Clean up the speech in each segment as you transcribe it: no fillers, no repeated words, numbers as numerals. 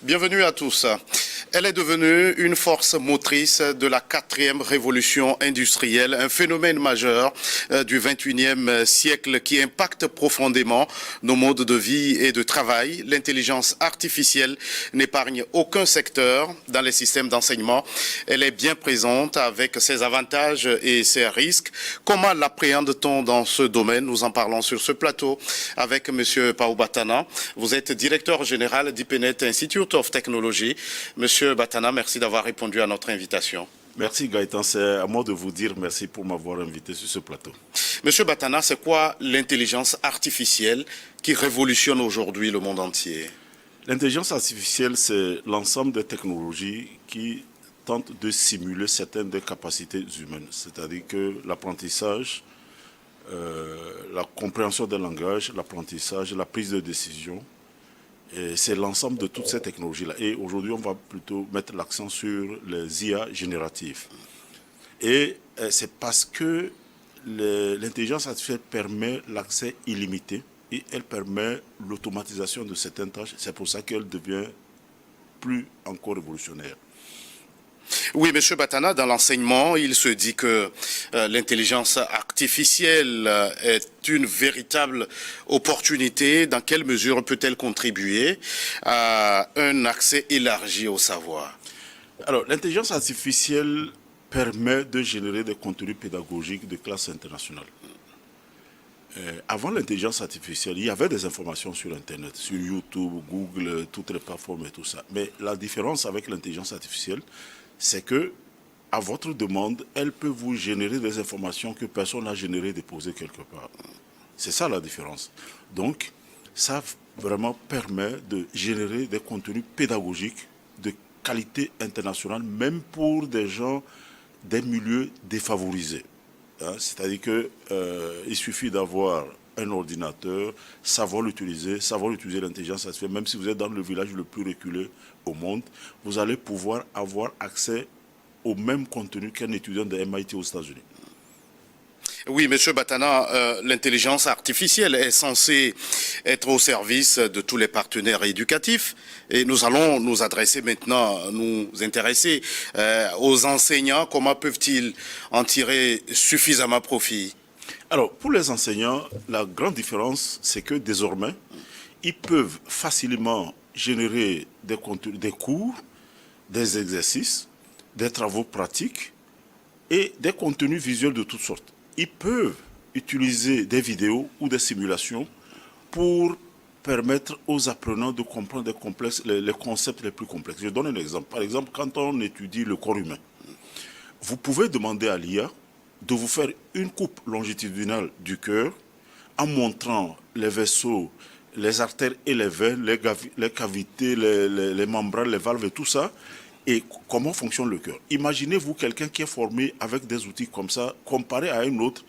Bienvenue à tous. Elle est devenue une force motrice de la 4e révolution industrielle, un phénomène majeur du 21e siècle qui impacte profondément nos modes de vie et de travail. L'intelligence artificielle n'épargne aucun secteur dans les systèmes d'enseignement. Elle est bien présente avec ses avantages et ses risques. Comment l'appréhende-t-on dans ce domaine? Nous en parlons sur ce plateau avec M. Pao Batana. Vous êtes directeur général d'IPNET Institute of Technology. Monsieur Batana, merci d'avoir répondu à notre invitation. Merci Gaëtan, c'est à moi de vous dire merci pour m'avoir invité sur ce plateau. Monsieur Batana, c'est quoi l'intelligence artificielle qui révolutionne aujourd'hui le monde entier? L'intelligence artificielle, c'est l'ensemble des technologies qui tentent de simuler certaines des capacités humaines, c'est-à-dire que l'apprentissage, la compréhension des langages, l'apprentissage, la prise de décision, c'est l'ensemble de toutes ces technologies-là. Et aujourd'hui, on va plutôt mettre l'accent sur les IA génératives. Et c'est parce que l'intelligence artificielle permet l'accès illimité et elle permet l'automatisation de certaines tâches. C'est pour ça qu'elle devient plus encore révolutionnaire. Oui, M. Batana, dans l'enseignement, il se dit que l'intelligence artificielle est une véritable opportunité. Dans quelle mesure peut-elle contribuer à un accès élargi au savoir? Alors, l'intelligence artificielle permet de générer des contenus pédagogiques de classe internationale. Avant l'intelligence artificielle, il y avait des informations sur Internet, sur YouTube, Google, toutes les plateformes et tout ça. Mais la différence avec l'intelligence artificielle, c'est que, à votre demande, elle peut vous générer des informations que personne n'a générées, déposées quelque part. C'est ça la différence. Donc, ça vraiment permet de générer des contenus pédagogiques de qualité internationale, même pour des gens des milieux défavorisés. C'est-à-dire qu'il suffit d'avoir un ordinateur, savoir l'utiliser l'intelligence artificielle, même si vous êtes dans le village le plus reculé au monde, vous allez pouvoir avoir accès au même contenu qu'un étudiant de MIT aux États-Unis. Oui, M. Batana, l'intelligence artificielle est censée être au service de tous les partenaires éducatifs et nous allons nous adresser maintenant, nous intéresser aux enseignants. Comment peuvent-ils en tirer suffisamment profit? Alors, pour les enseignants, la grande différence, c'est que désormais, ils peuvent facilement générer des contenus, des cours, des exercices, des travaux pratiques et des contenus visuels de toutes sortes. Ils peuvent utiliser des vidéos ou des simulations pour permettre aux apprenants de comprendre les concepts les plus complexes. Je donne un exemple. Par exemple, quand on étudie le corps humain, vous pouvez demander à l'IA de vous faire une coupe longitudinale du cœur en montrant les vaisseaux, les artères et les veines, les cavités, les membranes, les valves et tout ça, et comment fonctionne le cœur. Imaginez-vous quelqu'un qui est formé avec des outils comme ça, comparé à un autre,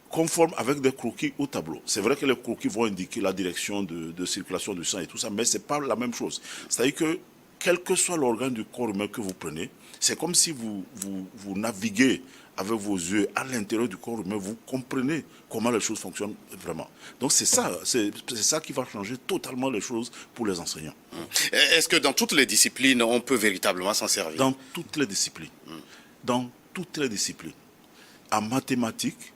conforme avec des croquis au tableau. C'est vrai que les croquis vont indiquer la direction de circulation du sang et tout ça, mais ce n'est pas la même chose. C'est-à-dire que, quel que soit l'organe du corps humain que vous prenez, c'est comme si vous naviguez avec vos yeux à l'intérieur du corps humain, vous comprenez comment les choses fonctionnent vraiment. Donc c'est ça qui va changer totalement les choses pour les enseignants. Est-ce que dans toutes les disciplines, on peut véritablement s'en servir? Dans toutes les disciplines. Dans toutes les disciplines. En mathématiques,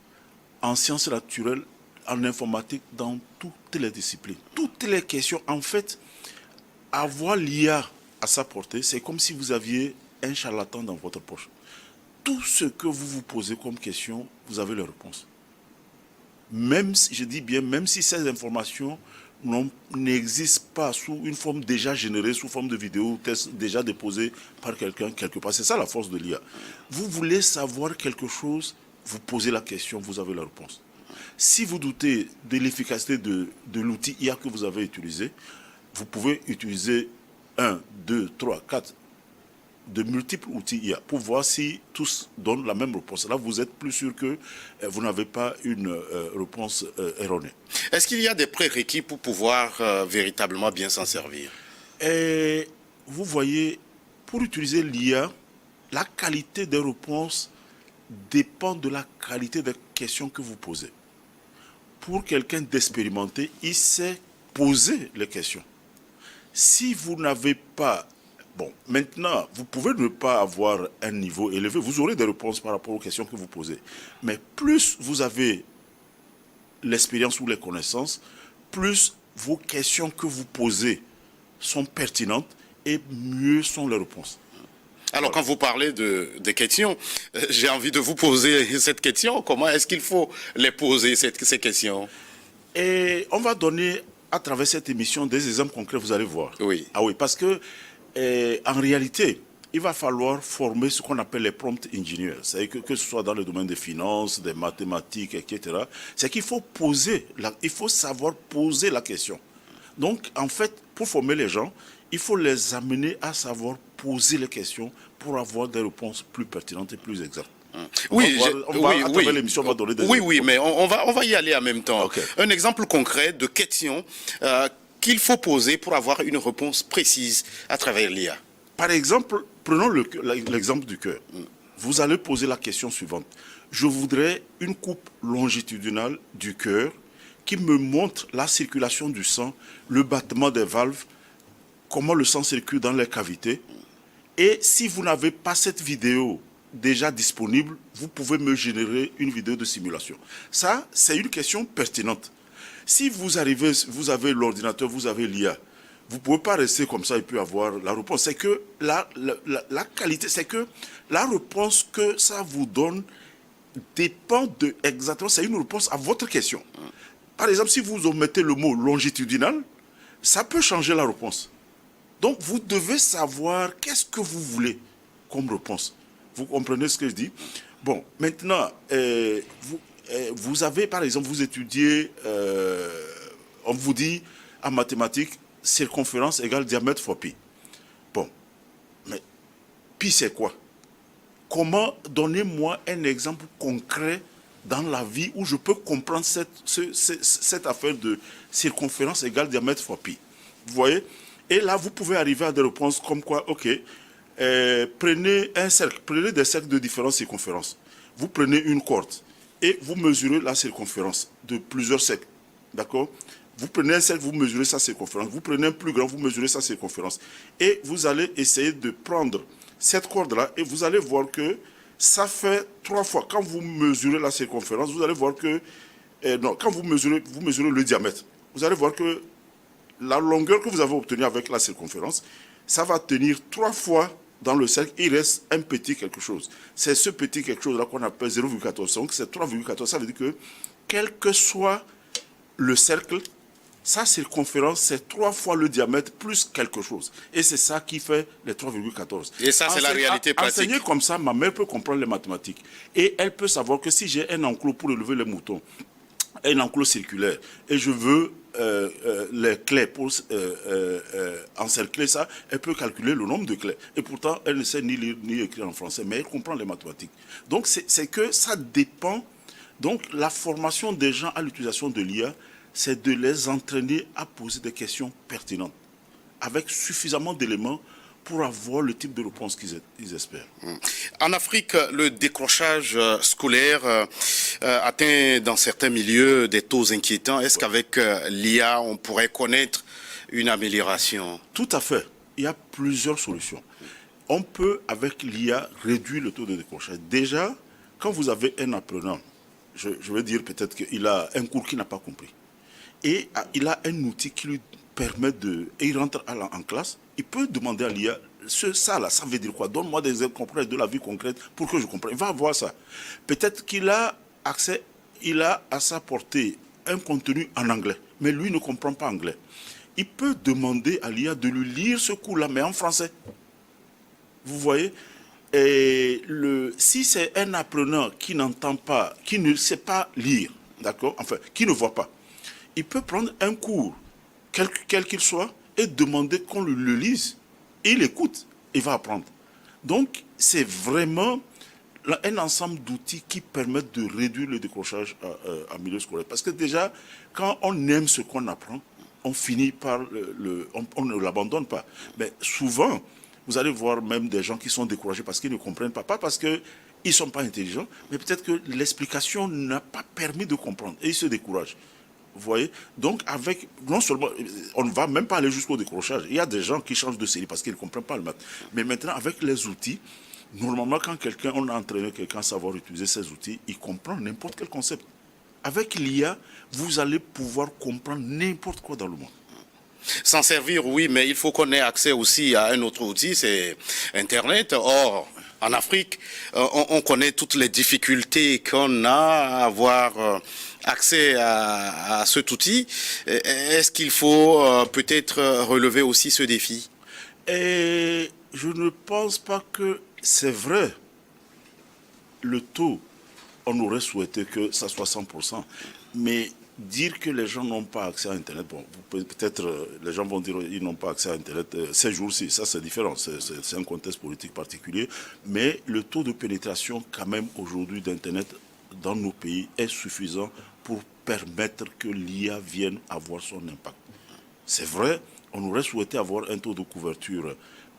en sciences naturelles, en informatique, dans toutes les disciplines. Toutes les questions, en fait, avoir l'IA à sa portée, c'est comme si vous aviez un charlatan dans votre poche. Tout ce que vous vous posez comme question, vous avez les réponses. Même si, je dis bien, même si ces informations n'existent pas sous une forme déjà générée, sous forme de vidéo, déjà déposée par quelqu'un quelque part. C'est ça la force de l'IA. Vous voulez savoir quelque chose, vous posez la question, vous avez la réponse. Si vous doutez de l'efficacité de l'outil IA que vous avez utilisé, vous pouvez utiliser 1, 2, 3, 4, de multiples outils IA pour voir si tous donnent la même réponse. Là, vous êtes plus sûr que vous n'avez pas une réponse erronée. Est-ce qu'il y a des prérequis pour pouvoir véritablement bien s'en servir? Et vous voyez, pour utiliser l'IA, la qualité des réponses dépend de la qualité des questions que vous posez. Pour quelqu'un d'expérimenté, il sait poser les questions. Si vous n'avez pas... Bon, maintenant, vous pouvez ne pas avoir un niveau élevé. Vous aurez des réponses par rapport aux questions que vous posez. Mais plus vous avez l'expérience ou les connaissances, plus vos questions que vous posez sont pertinentes et mieux sont les réponses. Alors, quand vous parlez des questions, j'ai envie de vous poser cette question. Comment est-ce qu'il faut les poser, ces questions? Et on va donner, à travers cette émission, des exemples concrets, vous allez voir. Oui. Ah oui, parce que, en réalité, il va falloir former ce qu'on appelle les prompt engineers. C'est-à-dire que ce soit dans le domaine des finances, des mathématiques, etc. C'est qu'il faut il faut savoir poser la question. Donc, en fait, pour former les gens, il faut les amener à savoir poser les questions pour avoir des réponses plus pertinentes et plus exactes. Oui, à travers l'émission, on va donner des oui, mais on va y aller en même temps. Okay. Un exemple concret de question qu'il faut poser pour avoir une réponse précise à travers l'IA. Par exemple, prenons l'exemple du cœur. Vous allez poser la question suivante. Je voudrais une coupe longitudinale du cœur qui me montre la circulation du sang, le battement des valves, comment le sang circule dans les cavités. Et si vous n'avez pas cette vidéo déjà disponible, vous pouvez me générer une vidéo de simulation. Ça, c'est une question pertinente. Si vous avez l'ordinateur, vous avez l'IA, vous ne pouvez pas rester comme ça et puis avoir la réponse. C'est que la qualité, c'est que la réponse que ça vous donne dépend de exactement, c'est une réponse à votre question. Par exemple, si vous omettez le mot longitudinal, ça peut changer la réponse. Donc, vous devez savoir qu'est-ce que vous voulez comme réponse. Vous comprenez ce que je dis? Bon, maintenant, vous avez, par exemple, vous étudiez, on vous dit en mathématiques, circonférence égale diamètre fois pi. Bon, mais pi c'est quoi? Comment, donnez-moi un exemple concret dans la vie où je peux comprendre cette affaire de circonférence égale diamètre fois pi. Vous voyez? Et là, vous pouvez arriver à des réponses comme quoi, ok, prenez un cercle, prenez des cercles de différentes circonférences. Vous prenez une corde et vous mesurez la circonférence de plusieurs cercles. D'accord? Vous prenez un cercle, vous mesurez sa circonférence. Vous prenez un plus grand, vous mesurez sa circonférence. Et vous allez essayer de prendre cette corde-là et vous allez voir que ça fait 3 fois. Quand vous mesurez la circonférence, vous allez voir que... non, quand vous mesurez le diamètre, vous allez voir que la longueur que vous avez obtenue avec la circonférence, ça va tenir 3 fois dans le cercle. Il reste un petit quelque chose. C'est ce petit quelque chose-là qu'on appelle 0,14. Donc c'est 3,14. Ça veut dire que quel que soit le cercle, sa circonférence, c'est 3 fois le diamètre plus quelque chose. Et c'est ça qui fait les 3,14. Et ça, c'est la réalité pratique. Enseigner comme ça, ma mère peut comprendre les mathématiques. Et elle peut savoir que si j'ai un enclos pour élever les moutons, un enclos circulaire, et je veux les clés pour encercler ça, elle peut calculer le nombre de clés. Et pourtant, elle ne sait ni lire ni écrire en français, mais elle comprend les mathématiques. Donc, c'est que ça dépend. Donc, la formation des gens à l'utilisation de l'IA, c'est de les entraîner à poser des questions pertinentes, avec suffisamment d'éléments pour avoir le type de réponse qu'ils espèrent. En Afrique, le décrochage scolaire atteint dans certains milieux des taux inquiétants. Est-ce qu'avec l'IA, on pourrait connaître une amélioration? Tout à fait. Il y a plusieurs solutions. On peut, avec l'IA, réduire le taux de décrochage. Déjà, quand vous avez un apprenant, je veux dire peut-être qu'il a un cours qu'il n'a pas compris, et il a un outil qui lui permet de... Et il rentre en classe, il peut demander à l'IA, ça là, ça veut dire quoi? Donne-moi des exemples de la vie concrète pour que je comprenne. Il va voir ça. Peut-être qu'il a accès, il a à sa portée un contenu en anglais, mais lui ne comprend pas anglais. Il peut demander à l'IA de lui lire ce cours-là, mais en français. Vous voyez? Et si c'est un apprenant qui n'entend pas, qui ne sait pas lire, d'accord? Enfin, qui ne voit pas, il peut prendre un cours, quel qu'il soit, et demander qu'on le lise. Et il écoute, il va apprendre. Donc, c'est vraiment un ensemble d'outils qui permettent de réduire le décrochage en milieu scolaire. Parce que déjà, quand on aime ce qu'on apprend, on finit par on ne l'abandonne pas. Mais souvent, vous allez voir même des gens qui sont découragés parce qu'ils ne comprennent pas. Pas parce qu'ils ne sont pas intelligents, mais peut-être que l'explication n'a pas permis de comprendre. Et ils se découragent. Vous voyez? Donc, non seulement, on ne va même pas aller jusqu'au décrochage. Il y a des gens qui changent de série parce qu'ils ne comprennent pas le maths. Mais maintenant, avec les outils, normalement, quand on a entraîné quelqu'un à savoir utiliser ces outils, il comprend n'importe quel concept. Avec l'IA, vous allez pouvoir comprendre n'importe quoi dans le monde. S'en servir, oui, mais il faut qu'on ait accès aussi à un autre outil, c'est Internet. Or, en Afrique, on connaît toutes les difficultés qu'on a à avoir accès à cet outil. Est-ce qu'il faut peut-être relever aussi ce défi? Et je ne pense pas que c'est vrai. Le taux, on aurait souhaité que ça soit 100%. Mais dire que les gens n'ont pas accès à Internet, bon, peut-être les gens vont dire qu'ils n'ont pas accès à Internet ces jours-ci, ça c'est différent, c'est un contexte politique particulier, mais le taux de pénétration quand même aujourd'hui d'Internet dans nos pays est suffisant pour permettre que l'IA vienne avoir son impact. C'est vrai, on aurait souhaité avoir un taux de couverture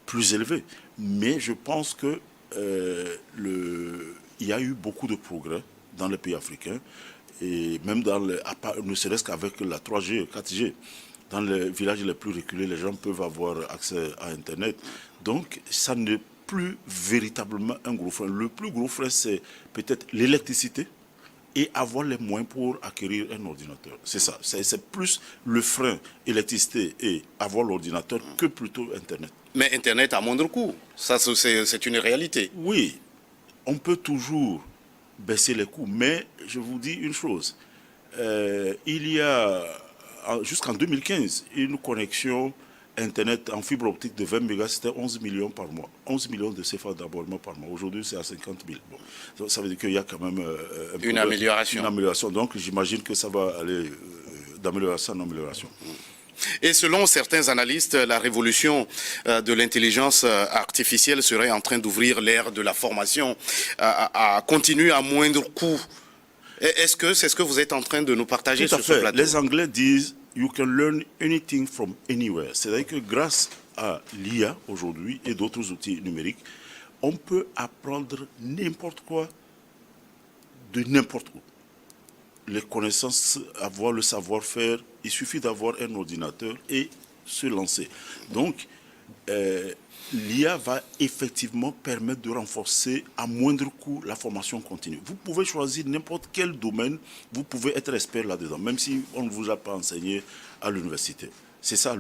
plus élevé, mais je pense que il y a eu beaucoup de progrès dans les pays africains, et même ne serait-ce qu'avec la 3G, 4G, dans les villages les plus reculés, les gens peuvent avoir accès à Internet. Donc, ça n'est plus véritablement un gros frein. Le plus gros frein, c'est peut-être l'électricité et avoir les moyens pour acquérir un ordinateur. C'est ça. C'est plus le frein, électricité et avoir l'ordinateur que plutôt Internet. Mais Internet à moindre coût, ça c'est une réalité. Oui, on peut toujours baisser les coûts. Mais je vous dis une chose, il y a jusqu'en 2015 une connexion Internet en fibre optique de 20 mégas, c'était 11 millions par mois. 11 millions de CFA d'abonnement par mois. Aujourd'hui, c'est à 50 000. Bon. Donc, ça veut dire qu'il y a quand même une amélioration. Une amélioration. Donc, j'imagine que ça va aller d'amélioration en amélioration. Et selon certains analystes, la révolution de l'intelligence artificielle serait en train d'ouvrir l'ère de la formation à continuer à moindre coût. Est-ce que c'est ce que vous êtes en train de nous partager sur ce plateau? Les Anglais disent « You can learn anything from anywhere ». C'est-à-dire que grâce à l'IA aujourd'hui et d'autres outils numériques, on peut apprendre n'importe quoi de n'importe où. Les connaissances, avoir le savoir-faire, il suffit d'avoir un ordinateur et se lancer. Donc, l'IA va effectivement permettre de renforcer à moindre coût la formation continue. Vous pouvez choisir n'importe quel domaine, vous pouvez être expert là-dedans, même si on ne vous a pas enseigné à l'université. C'est ça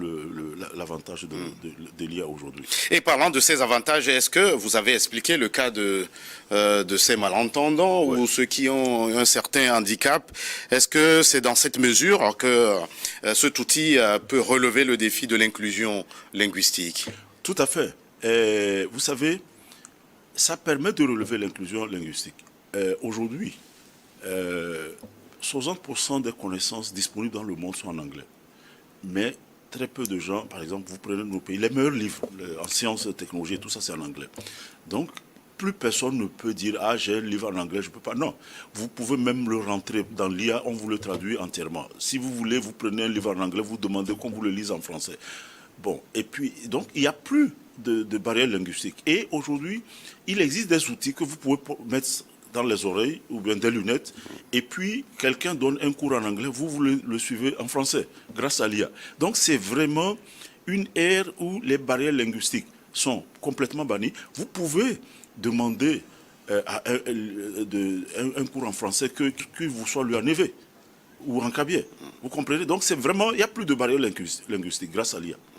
l'avantage de l'IA aujourd'hui. Et parlant de ces avantages, est-ce que vous avez expliqué le cas de ces malentendants ou ceux qui ont un certain handicap? Est-ce que c'est dans cette mesure que cet outil peut relever le défi de l'inclusion linguistique? Tout à fait. Vous savez, ça permet de relever l'inclusion linguistique. Aujourd'hui, 60% des connaissances disponibles dans le monde sont en anglais. Mais très peu de gens, par exemple, vous prenez nos pays, les meilleurs livres en sciences, technologies, tout ça c'est en anglais. Donc, plus personne ne peut dire « Ah, j'ai un livre en anglais, je ne peux pas ». Non, vous pouvez même le rentrer dans l'IA, on vous le traduit entièrement. Si vous voulez, vous prenez un livre en anglais, vous demandez qu'on vous le lise en français. Bon, et puis, donc, il n'y a plus de barrières linguistiques. Et aujourd'hui, il existe des outils que vous pouvez mettre dans les oreilles ou bien des lunettes, et puis quelqu'un donne un cours en anglais, vous le suivez en français, grâce à l'IA. Donc c'est vraiment une ère où les barrières linguistiques sont complètement bannies. Vous pouvez demander un cours en français que vous soit lui en éveil ou en cabier. Vous comprenez? Donc c'est vraiment, il n'y a plus de barrières linguistiques grâce à l'IA.